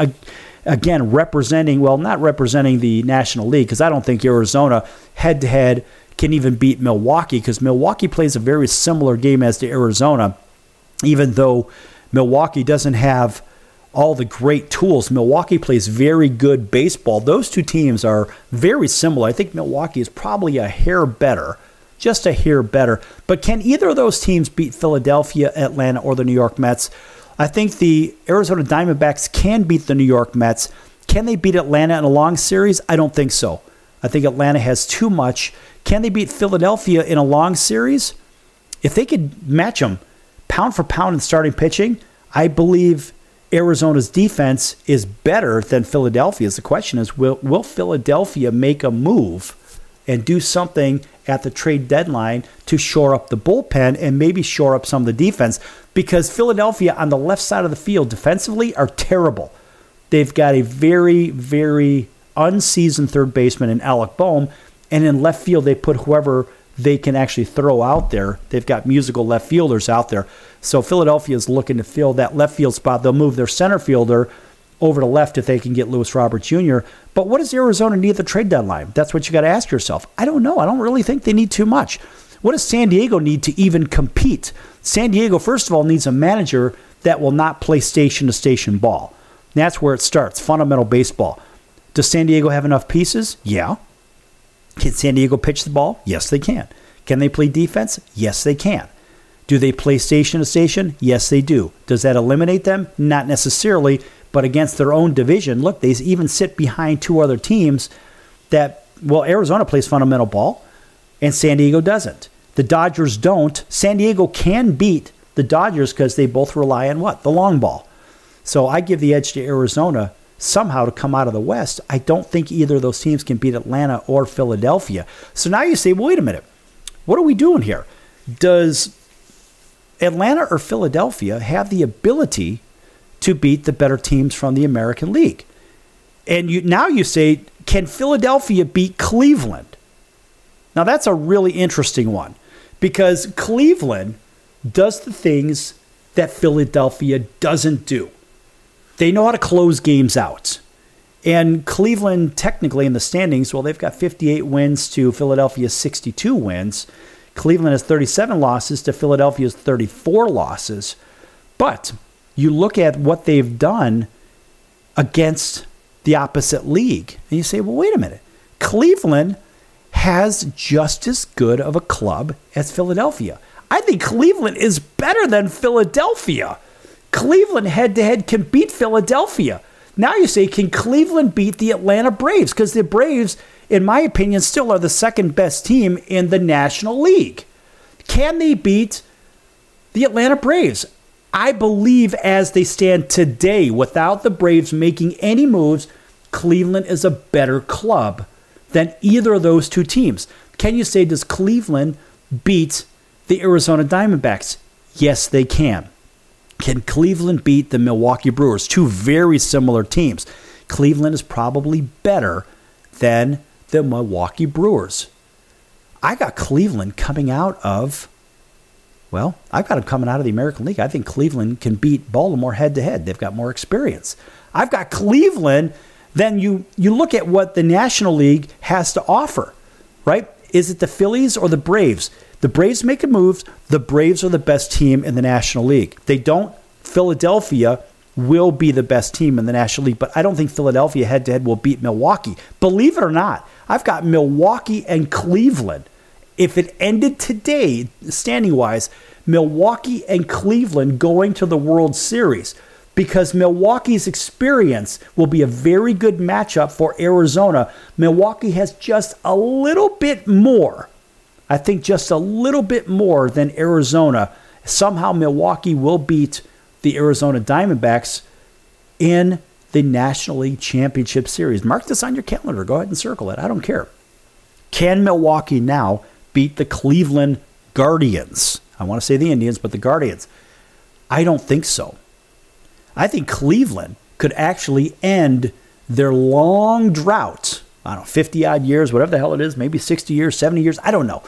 again, not representing the National League, because I don't think Arizona head-to-head can even beat Milwaukee, because Milwaukee plays a very similar game as to Arizona, even though Milwaukee doesn't have all the great tools. Milwaukee plays very good baseball. Those two teams are very similar. I think Milwaukee is probably a hair better, just a hair better. But can either of those teams beat Philadelphia, Atlanta, or the New York Mets? I think the Arizona Diamondbacks can beat the New York Mets. Can they beat Atlanta in a long series? I don't think so. I think Atlanta has too much. Can they beat Philadelphia in a long series? If they could match them pound for pound in starting pitching, I believe Arizona's defense is better than Philadelphia's. The question is, will Philadelphia make a move and do something at the trade deadline to shore up the bullpen and maybe shore up some of the defense? Because Philadelphia on the left side of the field defensively are terrible. They've got a very, very unseasoned third baseman in Alec Boehm, and in left field they put whoever they can actually throw out there. They've got musical left fielders out there. So Philadelphia is looking to fill that left field spot. They'll move their center fielder over to left if they can get Luis Robert Jr. But what does Arizona need at the trade deadline? That's what you got to ask yourself. I don't know. I don't really think they need too much. What does San Diego need to even compete? San Diego, first of all, needs a manager that will not play station-to-station ball. That's where it starts, fundamental baseball. Does San Diego have enough pieces? Yeah. Can San Diego pitch the ball? Yes, they can. Can they play defense? Yes, they can. Do they play station to station? Yes, they do. Does that eliminate them? Not necessarily, but against their own division, look, they even sit behind two other teams that, well, Arizona plays fundamental ball, and San Diego doesn't. The Dodgers don't. San Diego can beat the Dodgers because they both rely on what? The long ball. So I give the edge to Arizona somehow to come out of the West. I don't think either of those teams can beat Atlanta or Philadelphia. So now you say, well, wait a minute. What are we doing here? Does Atlanta or Philadelphia have the ability to beat the better teams from the American League? And now you say, can Philadelphia beat Cleveland? Now that's a really interesting one, because Cleveland does the things that Philadelphia doesn't do. They know how to close games out. And Cleveland, technically in the standings, well, they've got 58 wins to Philadelphia's 62 wins. Cleveland has 37 losses to Philadelphia's 34 losses. But you look at what they've done against the opposite league, and you say, well, wait a minute. Cleveland has just as good of a club as Philadelphia. I think Cleveland is better than Philadelphia. Cleveland head-to-head can beat Philadelphia. Now you say, can Cleveland beat the Atlanta Braves? Because the Braves, in my opinion, still are the second best team in the National League. Can they beat the Atlanta Braves? I believe as they stand today, without the Braves making any moves, Cleveland is a better club than either of those two teams. Can you say, does Cleveland beat the Arizona Diamondbacks? Yes, they can. Can Cleveland beat the Milwaukee Brewers? Two very similar teams. Cleveland is probably better than the Milwaukee Brewers. I got Cleveland coming out of, well, I've got them coming out of the American League. I think Cleveland can beat Baltimore head-to-head. They've got more experience. I've got Cleveland. Then you look at what the National League has to offer, right? Is it the Phillies or the Braves? The Braves making moves. The Braves are the best team in the National League. They don't Philadelphia will be the best team in the National League, but I don't think Philadelphia head-to-head will beat Milwaukee. Believe it or not, I've got Milwaukee and Cleveland. If it ended today, standing-wise, Milwaukee and Cleveland going to the World Series, because Milwaukee's experience will be a very good matchup for Arizona. Milwaukee has just a little bit more. I think just a little bit more than Arizona. Somehow Milwaukee will beat the Arizona Diamondbacks in the National League Championship Series. Mark this on your calendar. Go ahead and circle it. I don't care. Can Milwaukee now beat the Cleveland Guardians? I want to say the Indians, but the Guardians. I don't think so. I think Cleveland could actually end their long drought. I don't know, 50-odd years, whatever the hell it is, maybe 60 years, 70 years, I don't know.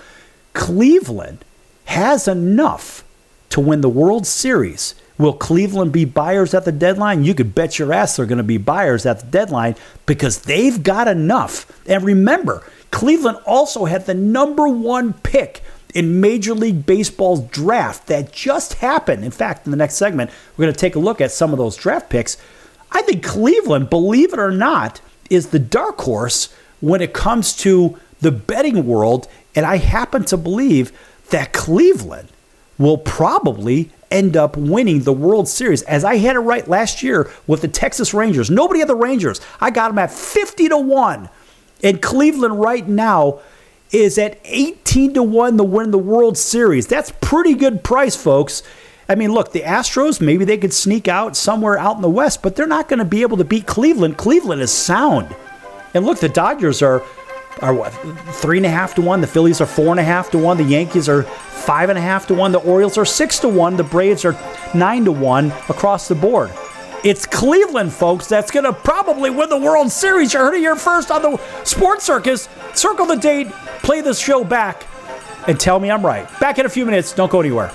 Cleveland has enough to win the World Series. Will Cleveland be buyers at the deadline? You could bet your ass they're going to be buyers at the deadline because they've got enough. And remember, Cleveland also had the number 1 pick in Major League Baseball's draft that just happened. In fact, in the next segment, we're going to take a look at some of those draft picks. I think Cleveland, believe it or not, is the dark horse when it comes to the betting world, and I happen to believe that Cleveland will probably end up winning the World Series, as I had it right last year with the Texas Rangers. Nobody had the Rangers. I got them at 50-1, and Cleveland right now is at 18-1 to win the World Series. That's pretty good price, folks. I mean, look, the Astros, maybe they could sneak out somewhere out in the West, but they're not going to be able to beat Cleveland. Cleveland is sound. And look, the Dodgers are what, 3.5-1. The Phillies are 4.5-1. The Yankees are 5.5-1. The Orioles are 6-1. The Braves are 9-1 across the board. It's Cleveland, folks, that's going to probably win the World Series. You heard it here first on the Sports Circus. Circle the date, play this show back, and tell me I'm right. Back in a few minutes. Don't go anywhere.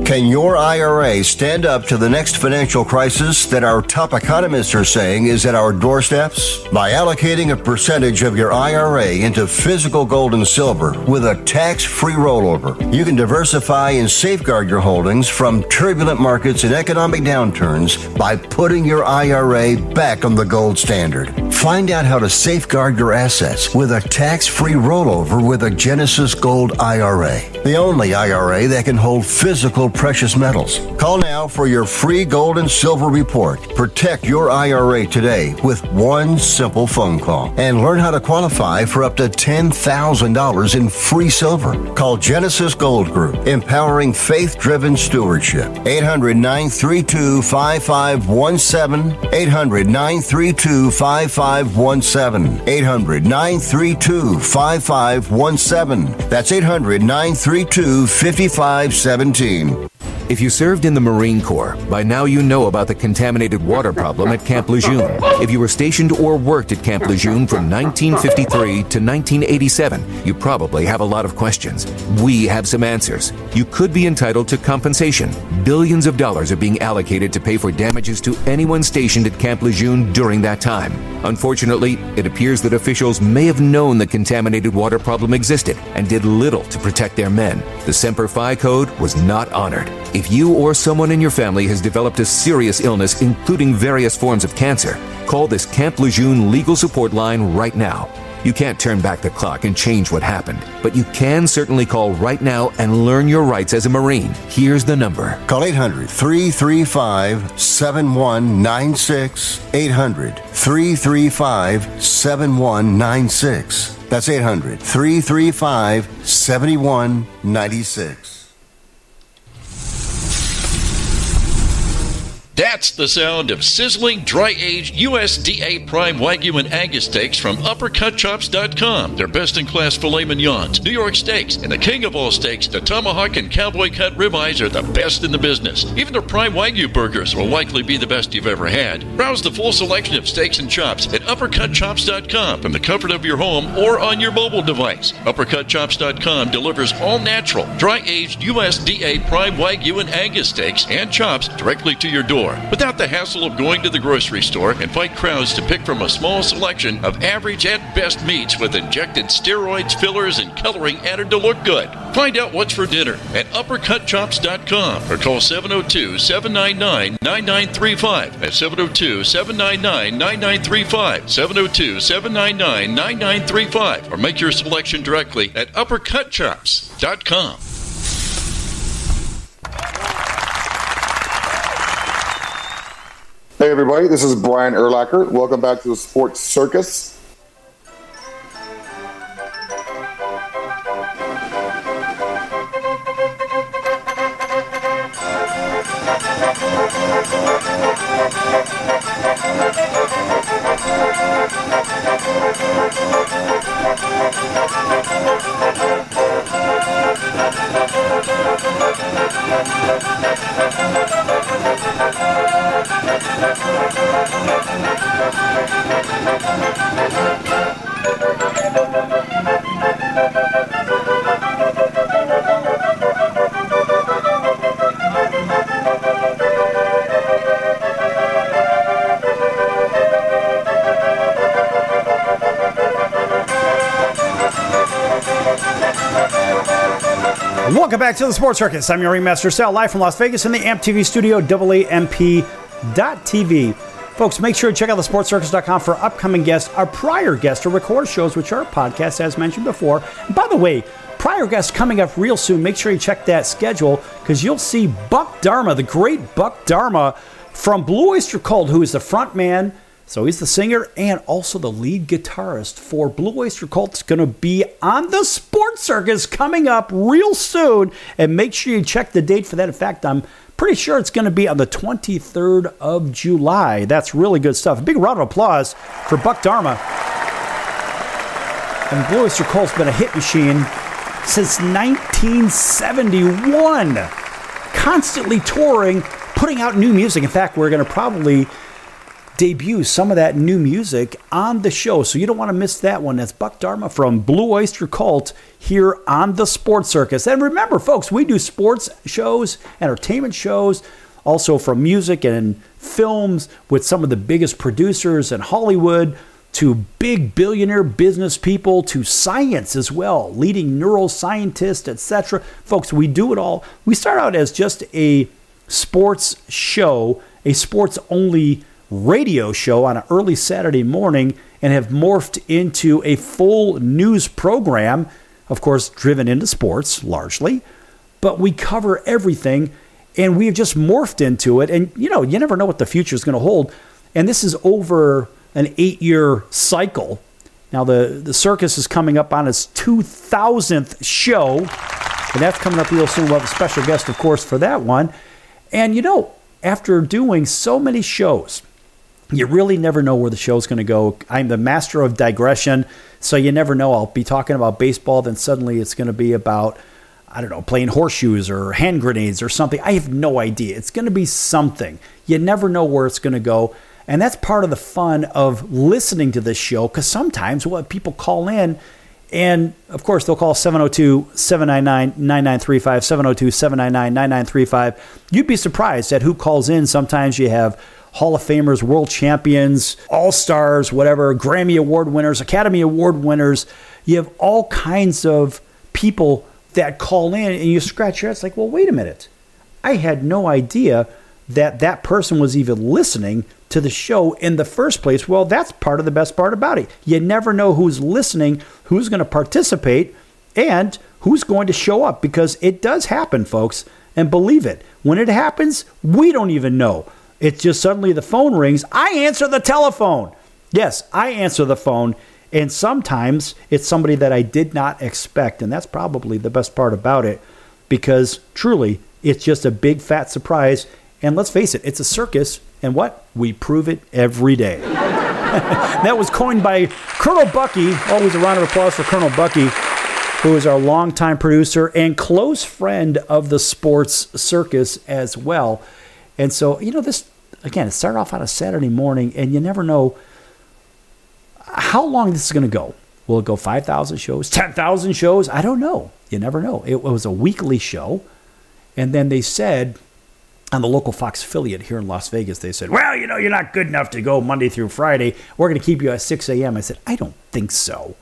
Can your IRA stand up to the next financial crisis that our top economists are saying is at our doorsteps? By allocating a percentage of your IRA into physical gold and silver with a tax-free rollover, you can diversify and safeguard your holdings from turbulent markets and economic downturns by putting your IRA back on the gold standard. Find out how to safeguard your assets with a tax-free rollover with a Genesis Gold IRA, the only IRA that can hold physical precious metals. Call now for your free gold and silver report. Protect your IRA today with one simple phone call and learn how to qualify for up to $10,000 in free silver. Call Genesis Gold Group, empowering faith-driven stewardship. 800-932-5517. 800-932-5517. 800-932-5517. That's 800-932-5517. If you served in the Marine Corps, by now you know about the contaminated water problem at Camp Lejeune. If you were stationed or worked at Camp Lejeune from 1953 to 1987, you probably have a lot of questions. We have some answers. You could be entitled to compensation. Billions of dollars are being allocated to pay for damages to anyone stationed at Camp Lejeune during that time. Unfortunately, it appears that officials may have known the contaminated water problem existed and did little to protect their men. The Semper Fi Code was not honored. If you or someone in your family has developed a serious illness, including various forms of cancer, call this Camp Lejeune legal support line right now. You can't turn back the clock and change what happened, but you can certainly call right now and learn your rights as a Marine. Here's the number. Call 800-335-7196. 800-335-7196. That's 800-335-7196. That's the sound of sizzling, dry-aged USDA Prime Wagyu and Angus steaks from UpperCutChops.com. Their best-in-class filet mignons, New York steaks, and the king of all steaks, the tomahawk and cowboy cut ribeyes are the best in the business. Even their Prime Wagyu burgers will likely be the best you've ever had. Browse the full selection of steaks and chops at UpperCutChops.com from the comfort of your home or on your mobile device. UpperCutChops.com delivers all-natural, dry-aged USDA Prime Wagyu and Angus steaks and chops directly to your door. store without the hassle of going to the grocery store and fight crowds to pick from a small selection of average at best meats with injected steroids, fillers, and coloring added to look good. Find out what's for dinner at uppercutchops.com or call 702-799-9935 at 702-799-9935, 702-799-9935, or make your selection directly at uppercutchops.com. Hey everybody, this is Brian Urlacher. Welcome back to the Sports Circus. Welcome back to the Sports Circus. I'm your Ringmaster Sal, live from Las Vegas in the AMP TV studio, AAMP.TV. Folks, make sure to check out thesportscircus.com for upcoming guests, our prior guests, or record shows, which are podcasts, as mentioned before. And by the way, prior guests coming up real soon. Make sure you check that schedule, because you'll see Buck Dharma, the great Buck Dharma from Blue Oyster Cult, who is the front man. So he's the singer and also the lead guitarist for Blue Oyster Cult. Is going to be on the Sports Circus coming up real soon. And make sure you check the date for that. In fact, I'm pretty sure it's going to be on the 23rd of July. That's really good stuff. A big round of applause for Buck Dharma. And Blue Oyster Cult's been a hit machine since 1971. Constantly touring, putting out new music. In fact, we're going to probably debut some of that new music on the show, so you don't want to miss that one. That's Buck Dharma from Blue Oyster Cult here on the Sports Circus. And remember, folks, we do sports shows, entertainment shows, also from music and films with some of the biggest producers in Hollywood, to big billionaire business people, to science as well, leading neuroscientists, etc. Folks, we do it all. We start out as just a sports show, a sports-only radio show on an early Saturday morning, and have morphed into a full news program, of course, driven into sports largely, but we cover everything, and we've just morphed into it. And, you know, you never know what the future is going to hold. And this is over an 8-year cycle. Now, the circus is coming up on its 2000th show, and that's coming up real soon. We'll have a special guest, of course, for that one. And, you know, after doing so many shows, you really never know where the show's going to go. I'm the master of digression, so you never know. I'll be talking about baseball, then suddenly it's going to be about, I don't know, playing horseshoes or hand grenades or something. I have no idea. It's going to be something. You never know where it's going to go. And that's part of the fun of listening to this show, because sometimes we'll have people call in, and, of course, they'll call 702-799-9935, 702-799-9935. You'd be surprised at who calls in. Sometimes you have Hall of Famers, world champions, all-stars, whatever, Grammy Award winners, Academy Award winners. You have all kinds of people that call in, and you scratch your head. It's like, well, wait a minute. I had no idea that that person was even listening to the show in the first place. Well, that's part of the best part about it. You never know who's listening, who's going to participate, and who's going to show up, because it does happen, folks. And believe it, when it happens, we don't even know. It's just suddenly the phone rings. I answer the telephone. Yes, I answer the phone. And sometimes it's somebody that I did not expect. And that's probably the best part about it, because truly, it's just a big fat surprise. And let's face it, it's a circus. And what? We prove it every day. That was coined by Colonel Bucky. Always a round of applause for Colonel Bucky, who is our longtime producer and close friend of the Sports Circus as well. And so, you know, this, again, it started off on a Saturday morning, and you never know how long this is going to go. Will it go 5,000 shows, 10,000 shows? I don't know. You never know. It was a weekly show. And then they said, on the local Fox affiliate here in Las Vegas, they said, well, you're not good enough to go Monday through Friday. We're going to keep you at 6 a.m. I said, I don't think so.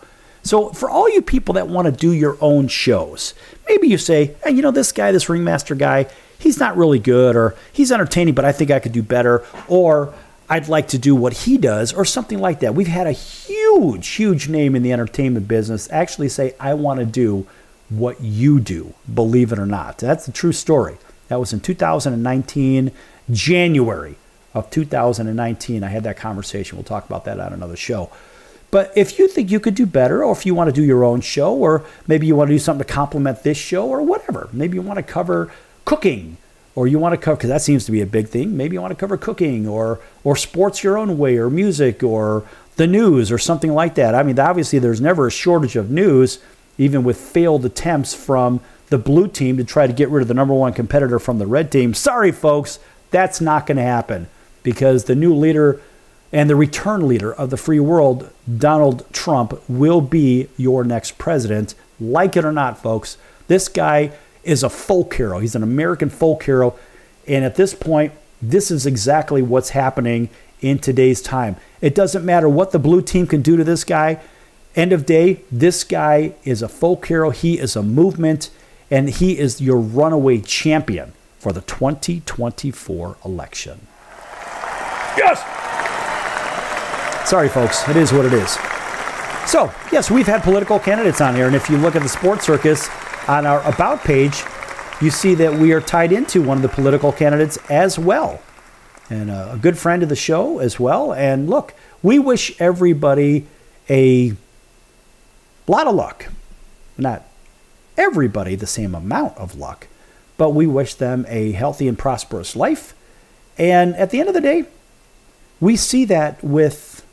So for all you people that want to do your own shows, maybe you say, hey, this guy, this Ringmaster guy, he's not really good, or he's entertaining, but I think I could do better, or I'd like to do what he does, or something like that. We've had a huge name in the entertainment business actually say, I want to do what you do, believe it or not. That's the true story. That was in 2019, January of 2019. I had that conversation. We'll talk about that on another show. But if you think you could do better, or if you want to do your own show, or maybe you want to do something to complement this show, or whatever. Maybe you want to cover cooking, or you want to cover, because that seems to be a big thing. Maybe you want to cover cooking, or sports your own way, or music, or the news, or something like that. I mean, obviously there's never a shortage of news, even with failed attempts from the blue team to try to get rid of the number one competitor from the red team. Sorry, folks, that's not going to happen, because the new leader and the return leader of the free world, Donald Trump, will be your next president. Like it or not, folks, this guy is a folk hero. He's an American folk hero. And at this point, this is exactly what's happening in today's time. It doesn't matter what the blue team can do to this guy. End of day, this guy is a folk hero. He is a movement, and he is your runaway champion for the 2024 election. Yes! Sorry, folks. It is what it is. So, yes, we've had political candidates on here, and if you look at the Sports Circus on our About page, you see that we are tied into one of the political candidates as well, and a good friend of the show as well. And look, we wish everybody a lot of luck. Not everybody the same amount of luck, but we wish them a healthy and prosperous life. And at the end of the day, we see that with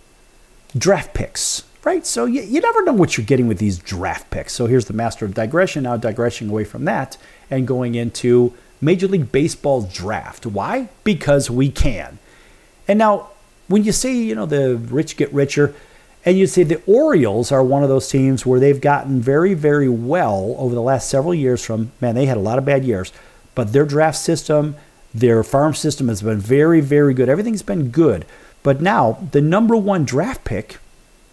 draft picks, right? So you never know what you're getting with these draft picks. So here's the master of digression, now digressing away from that and going into Major League Baseball's draft. Why? Because we can. And now, when you say, the rich get richer, and you say the Orioles are one of those teams where they've gotten very, very well over the last several years from, man, they had a lot of bad years, but their draft system, their farm system has been very, very good. Everything's been good. But now, the number one draft pick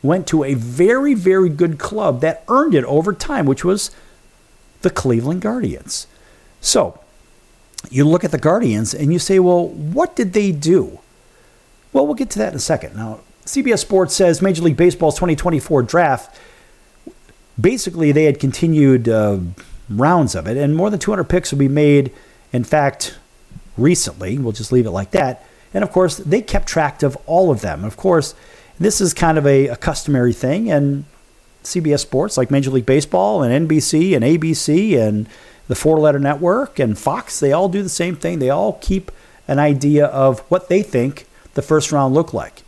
went to a very, very good club that earned it over time, which was the Cleveland Guardians. So, you look at the Guardians and you say, well, what did they do? Well, we'll get to that in a second. Now, CBS Sports says Major League Baseball's 2024 draft, basically they had continued rounds of it, and more than 200 picks will be made, in fact, recently. We'll just leave it like that. And, of course, they kept track of all of them. Of course, this is kind of a customary thing, and CBS Sports, like Major League Baseball and NBC and ABC and the four-letter network and Fox, they all do the same thing. They all keep an idea of what they think the first round looked like.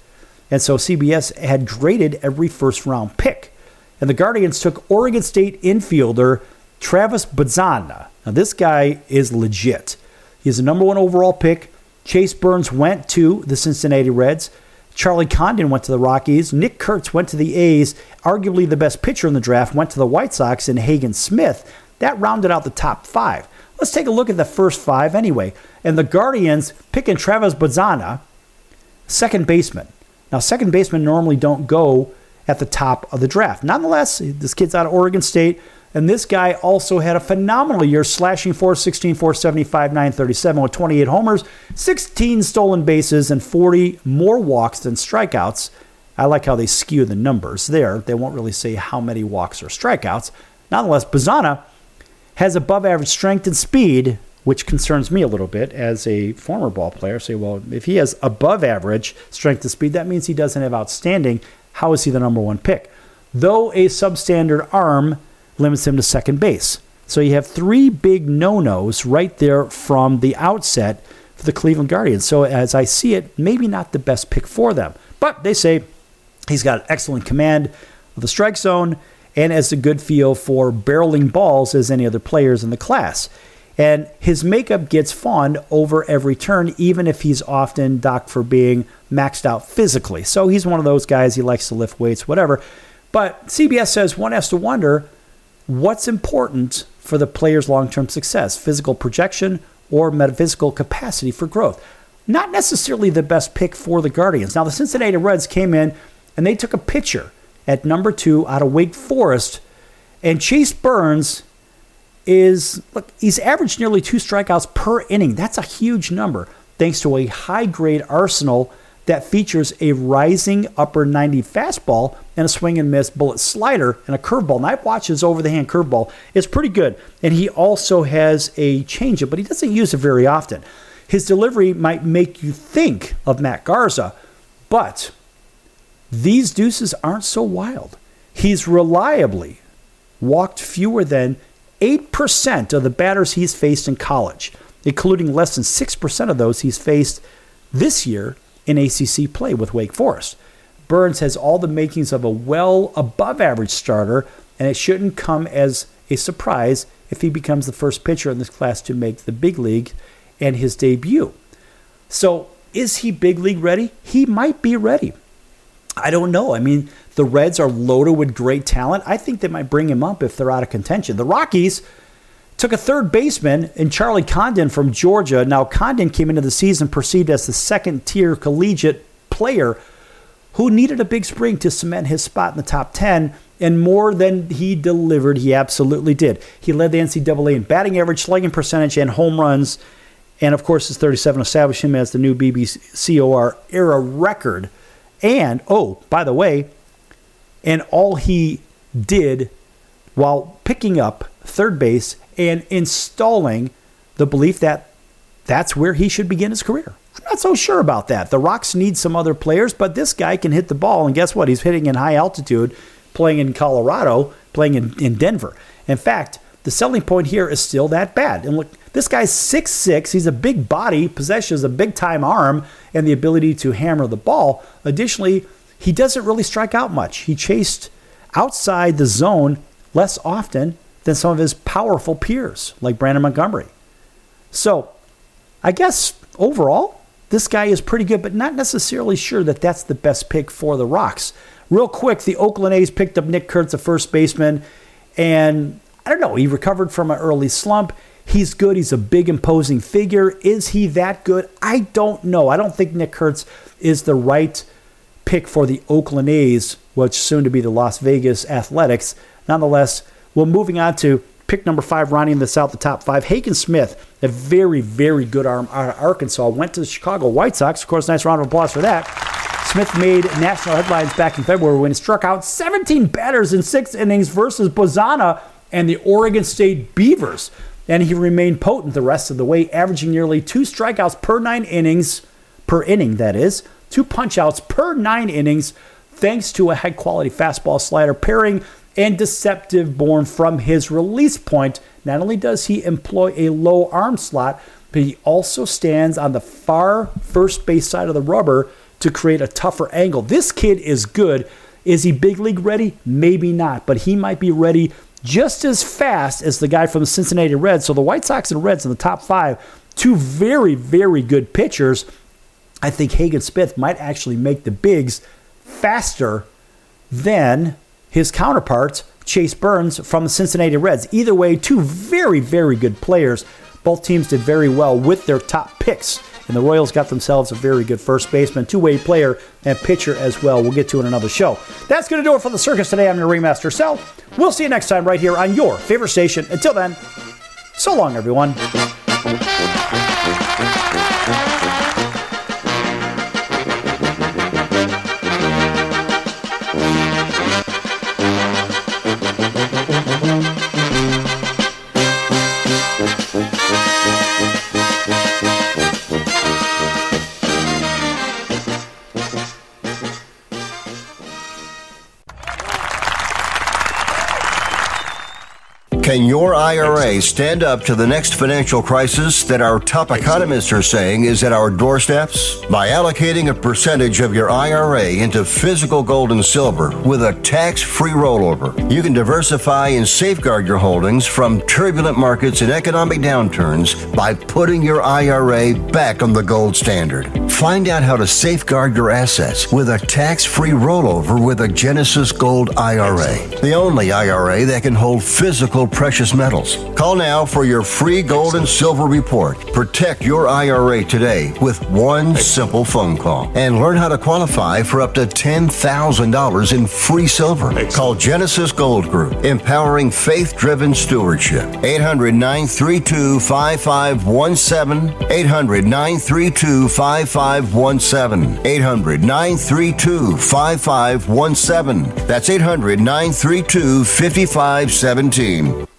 And so CBS had graded every first-round pick. And the Guardians took Oregon State infielder Travis Bazzana. Now, this guy is legit. He's the number one overall pick. Chase Burns went to the Cincinnati Reds. Charlie Condon went to the Rockies. Nick Kurtz went to the A's. Arguably the best pitcher in the draft went to the White Sox, and Hagen Smith. That rounded out the top five. Let's take a look at the first five anyway. And the Guardians picking Travis Bazzana, second baseman. Now, second basemen normally don't go at the top of the draft. Nonetheless, this kid's out of Oregon State. And this guy also had a phenomenal year, slashing .416, .475, .937 with 28 homers, 16 stolen bases, and 40 more walks than strikeouts. I like how they skew the numbers there. They won't really say how many walks or strikeouts. Nonetheless, Bazzana has above average strength and speed, which concerns me a little bit as a former ball player. Say, well, if he has above average strength and speed, that means he doesn't have outstanding. How is he the number one pick? Though a substandard arm limits him to second base. So you have three big no-nos right there from the outset for the Cleveland Guardians. So as I see it, maybe not the best pick for them. But they say he's got excellent command of the strike zone and has a good feel for barreling balls as any other players in the class. And his makeup gets fawned over every turn, even if he's often docked for being maxed out physically. So he's one of those guys, he likes to lift weights, whatever. But CBS says one has to wonder, what's important for the player's long-term success, physical projection or metaphysical capacity for growth. Not necessarily the best pick for the Guardians. Now, the Cincinnati Reds came in and they took a pitcher at number 2 out of Wake Forest. And Chase Burns he's averaged nearly 2 strikeouts per inning. That's a huge number, thanks to a high-grade arsenal that features a rising upper 90 fastball and a swing and miss bullet slider and a curveball. And I've watched his over-the-hand curveball. It's pretty good. And he also has a changeup, but he doesn't use it very often. His delivery might make you think of Matt Garza, but these deuces aren't so wild. He's reliably walked fewer than 8% of the batters he's faced in college, including less than 6% of those he's faced this year in ACC play with Wake Forest. Burns has all the makings of a well above average starter, and it shouldn't come as a surprise if he becomes the first pitcher in this class to make the big league and his debut. So is he big league ready? He might be ready. I don't know. I mean, the Reds are loaded with great talent. I think they might bring him up if they're out of contention. The Rockies took a third baseman in Charlie Condon from Georgia. Now, Condon came into the season perceived as the second-tier collegiate player who needed a big spring to cement his spot in the top 10, and more than he delivered, he absolutely did. He led the NCAA in batting average, slugging percentage, and home runs, and, of course, his 37 established him as the new BBCOR era record. And, oh, by the way, and all he did while picking up third base and installing the belief that that's where he should begin his career. I'm not so sure about that. The Rocks need some other players, but this guy can hit the ball, and guess what? He's hitting in high altitude, playing in Colorado, playing in Denver. In fact, the selling point here is still that bad. And look, this guy's 6'6". He's a big body, possesses a big-time arm, and the ability to hammer the ball. Additionally, he doesn't really strike out much. He chased outside the zone less often than some of his powerful peers, like Brandon Montgomery. So, I guess overall, this guy is pretty good, but not necessarily sure that that's the best pick for the Rocks. Real quick, the Oakland A's picked up Nick Kurtz, a first baseman, and I don't know, he recovered from an early slump. He's good. He's a big, imposing figure. Is he that good? I don't know. I don't think Nick Kurtz is the right pick for the Oakland A's, which soon to be the Las Vegas Athletics. Nonetheless, we're moving on to pick number 5, rounding this out the top 5. Hagen Smith, a very, very good arm out of Arkansas, went to the Chicago White Sox. Of course, nice round of applause for that. Smith made national headlines back in February when he struck out 17 batters in 6 innings versus Bozana and the Oregon State Beavers. And he remained potent the rest of the way, averaging nearly 2 strikeouts per 9 innings, per inning, that is, 2 punch-outs per 9 innings, thanks to a high-quality fastball slider pairing and deceptive born from his release point. Not only does he employ a low arm slot, but he also stands on the far first base side of the rubber to create a tougher angle. This kid is good. Is he big league ready? Maybe not, but he might be ready just as fast as the guy from the Cincinnati Reds. So the White Sox and Reds in the top 5, 2 very, very good pitchers. I think Hagen Smith might actually make the bigs faster than his counterpart, Chase Burns from the Cincinnati Reds. Either way, 2 very, very good players. Both teams did very well with their top picks. And the Royals got themselves a very good first baseman, 2-way player, and pitcher as well. We'll get to in another show. That's going to do it for the circus today. I'm your Ringmaster Sal. We'll see you next time right here on your favorite station. Until then, so long, everyone. Can your IRA stand up to the next financial crisis that our top economists are saying is at our doorsteps? By allocating a percentage of your IRA into physical gold and silver with a tax-free rollover, you can diversify and safeguard your holdings from turbulent markets and economic downturns by putting your IRA back on the gold standard. Find out how to safeguard your assets with a tax-free rollover with a Genesis Gold IRA. The only IRA that can hold physical precious metals. Call now for your free gold and silver report. Protect your IRA today with one simple phone call and learn how to qualify for up to $10,000 in free silver. Call Genesis Gold Group, empowering faith-driven stewardship. 800-932-5517. 800-932-5517. 800-932-5517. That's 800-932-5517.